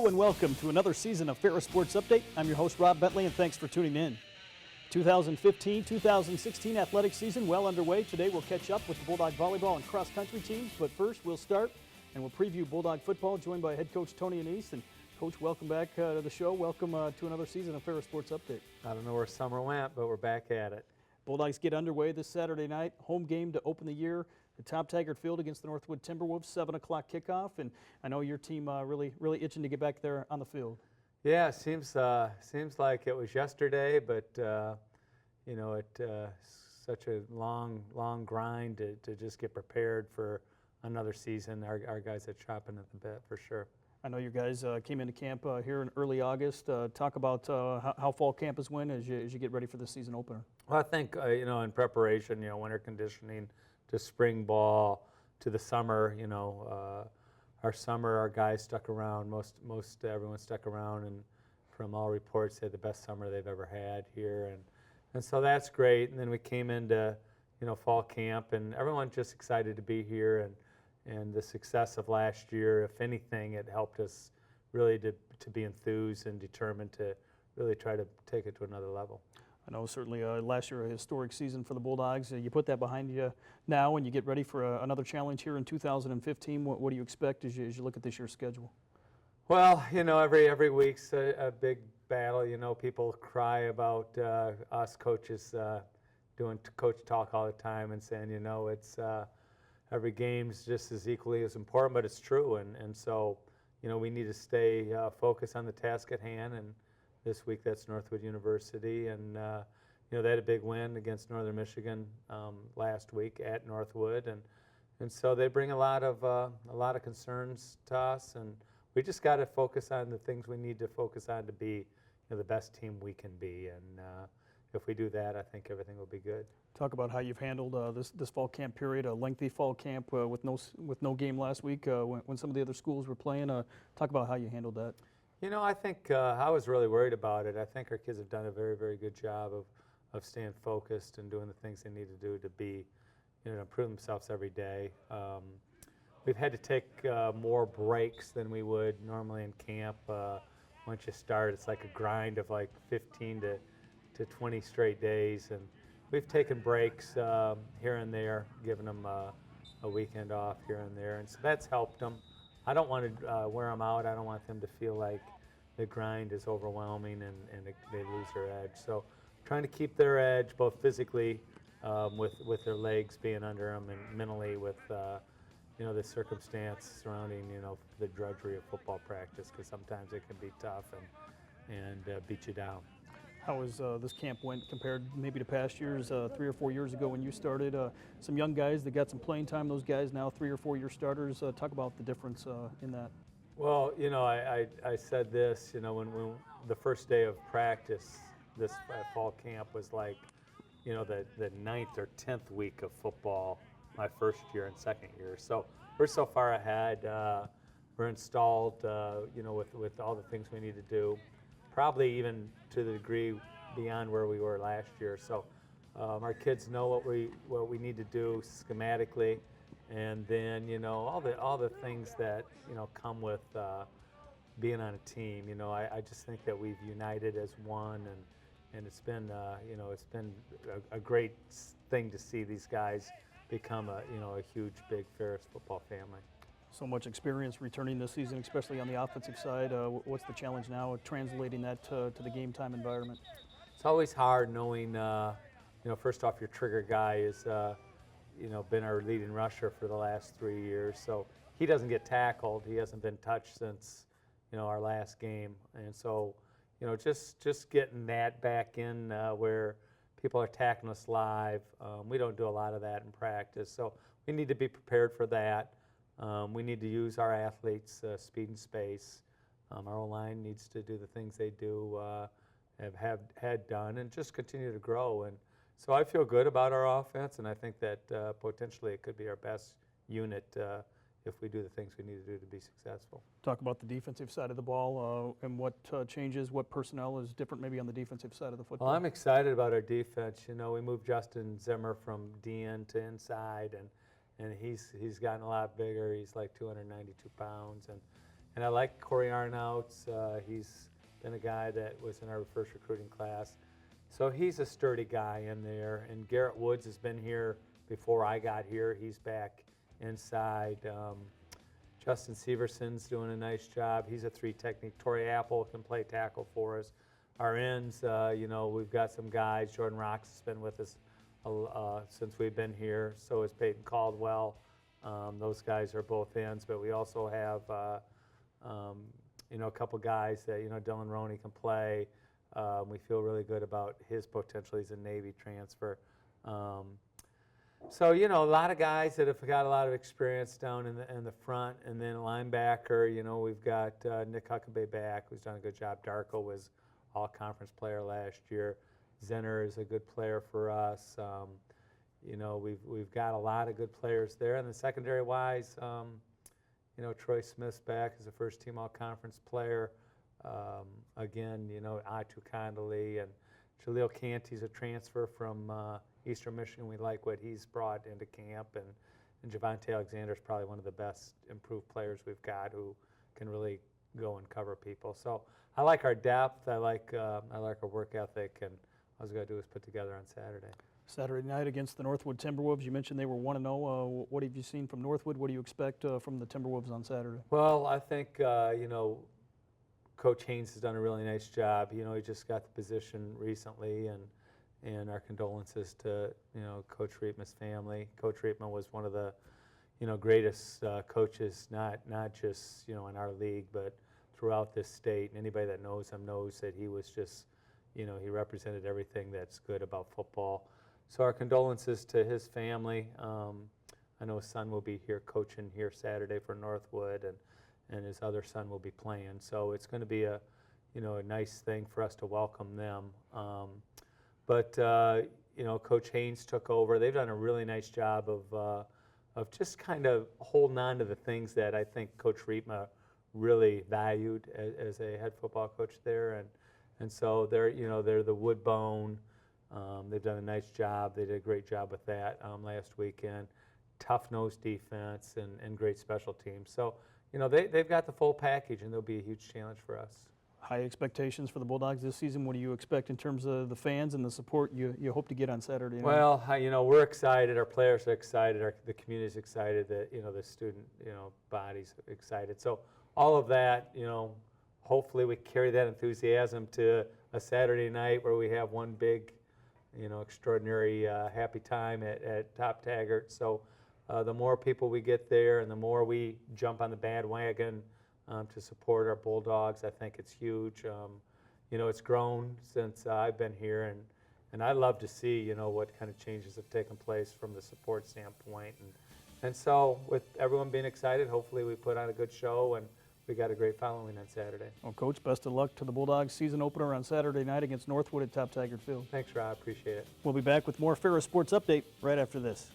Hello and welcome to another season of Ferris Sports Update. I'm your host, Rob Bentley, and thanks for tuning in. 2015-2016 athletic season well underway. Today we'll catch up with the Bulldog volleyball and cross-country teams, but first we'll start and we'll preview Bulldog football, joined by head coach Tony Annese. And Coach, welcome back to the show. Welcome to another season of Ferris Sports Update. I don't know where summer went, but we're back at it. Bulldogs get underway this Saturday night. Home game to open the year. The Tom Taggart Field against the Northwood Timberwolves, 7 o'clock kickoff, and I know your team really itching to get back there on the field. Yeah, seems like it was yesterday, but such a long grind to just get prepared for another season. Our guys are chopping at the bit for sure. I know you guys came into camp here in early August. Talk about how fall camp has went as you get ready for the season opener. Well, I think in preparation, winter conditioning to spring ball to the summer. Our summer, our guys stuck around. Most everyone stuck around, and from all reports, they had the best summer they've ever had here, and so that's great. And then we came into fall camp, and everyone just excited to be here, and the success of last year, if anything, it helped us really to be enthused and determined to really try to take it to another level. I know certainly last year a historic season for the Bulldogs. You put that behind you now and you get ready for another challenge here in 2015. What do you expect as you look at this year's schedule? Well, every week's a big battle. People cry about us coaches doing coach talk all the time and saying, it's every game's just as equally as important, but it's true. And so, we need to stay focused on the task at hand. And this week, that's Northwood University, and they had a big win against Northern Michigan last week at Northwood, and so they bring a lot of concerns to us, and we just got to focus on the things we need to focus on to be the best team we can be, and if we do that, I think everything will be good. Talk about how you've handled this fall camp period, a lengthy fall camp with no game last week when some of the other schools were playing. Talk about how you handled that. I think I was really worried about it. I think our kids have done a very, very good job of staying focused and doing the things they need to do to be, improve themselves every day. We've had to take more breaks than we would normally in camp. Once you start, it's like a grind of like 15 to 20 straight days, and we've taken breaks here and there, giving them a weekend off here and there, and so that's helped them. I don't want to wear them out. I don't want them to feel like the grind is overwhelming and they lose their edge. So trying to keep their edge both physically with their legs being under them and mentally with the circumstance surrounding the drudgery of football practice, because sometimes it can be tough and beat you down. How has this camp went compared maybe to past years, 3 or 4 years ago when you started? Some young guys that got some playing time, those guys now 3 or 4 year starters. Talk about the difference in that. Well, I said this, when the first day of practice, this fall camp was like, the 9th or 10th week of football, my first year and second year. So we're so far ahead. We're installed, with all the things we need to do. Probably even to the degree beyond where we were last year. So our kids know what we need to do schematically, and then all the things that come with being on a team. I just think that we've united as one, and it's been a great thing to see these guys become a huge big Ferris football family. So much experience returning this season, especially on the offensive side. What's the challenge now of translating that to the game time environment? It's always hard knowing, first off, your trigger guy is, been our leading rusher for the last 3 years. So he doesn't get tackled. He hasn't been touched since, our last game. And so, just getting that back in where people are tackling us live. We don't do a lot of that in practice. So we need to be prepared for that. We need to use our athletes' speed and space. Our O-line needs to do the things they do, had done, and just continue to grow. And so I feel good about our offense, and I think that potentially it could be our best unit if we do the things we need to do to be successful. Talk about the defensive side of the ball and what changes, what personnel is different maybe on the defensive side of the football. Well, I'm excited about our defense. We moved Justin Zimmer from DN to inside, and he's gotten a lot bigger. He's like 292 pounds, And I like Corey Arnouts. He's been a guy that was in our first recruiting class. So he's a sturdy guy in there. And Garrett Woods has been here before I got here. He's back inside. Justin Severson's doing a nice job. He's a 3 technique. Torrey Apple can play tackle for us. Our ends, we've got some guys. Jordan Rocks has been with us since we've been here. So is Peyton Caldwell. Those guys are both ends. But we also have, a couple guys that, Dylan Roney can play. We feel really good about his potential. He's a Navy transfer. So, a lot of guys that have got a lot of experience down in the front. And then linebacker, we've got Nick Huckabee back, who's done a good job. Darko was all-conference player last year. Zenner is a good player for us. We've got a lot of good players there. And then secondary-wise, Troy Smith's back as a first-team all-conference player. Again, Atu Condoley and Jaleel Canty's a transfer from Eastern Michigan. We like what he's brought into camp, and Javante Alexander's probably one of the best improved players we've got who can really go and cover people. So I like our depth. I like our work ethic, and all we got to do is put together on Saturday. Saturday night against the Northwood Timberwolves. You mentioned they were 1-0. What have you seen from Northwood? What do you expect from the Timberwolves on Saturday? Well, I think Coach Haynes has done a really nice job. He just got the position recently, and our condolences to Coach Riepman's family. Coach Riepman was one of the greatest coaches, not just in our league, but throughout this state. And anybody that knows him knows that he was just he represented everything that's good about football. So our condolences to his family. I know his son will be here coaching here Saturday for Northwood, and his other son will be playing. So it's going to be a nice thing for us to welcome them. But Coach Haynes took over. They've done a really nice job of just kind of holding on to the things that I think Coach Riepma really valued as a head football coach there, and so they're the wood bone. They've done a nice job. They did a great job with that last weekend. Tough-nosed defense and great special teams. So they've got the full package, and they'll be a huge challenge for us. High expectations for the Bulldogs this season. What do you expect in terms of the fans and the support you hope to get on Saturday night? Well, we're excited. Our players are excited. The community's excited. The student body's excited. So all of that, hopefully we carry that enthusiasm to a Saturday night where we have one big, extraordinary happy time at Top Taggart. So the more people we get there and the more we jump on the bandwagon to support our Bulldogs, I think it's huge. It's grown since I've been here, and I love to see, what kind of changes have taken place from the support standpoint. And so with everyone being excited, hopefully we put on a good show, and we got a great following on Saturday. Well, Coach, best of luck to the Bulldogs season opener on Saturday night against Northwood at Top Taggart Field. Thanks, Rob. Appreciate it. We'll be back with more Ferris Sports Update right after this.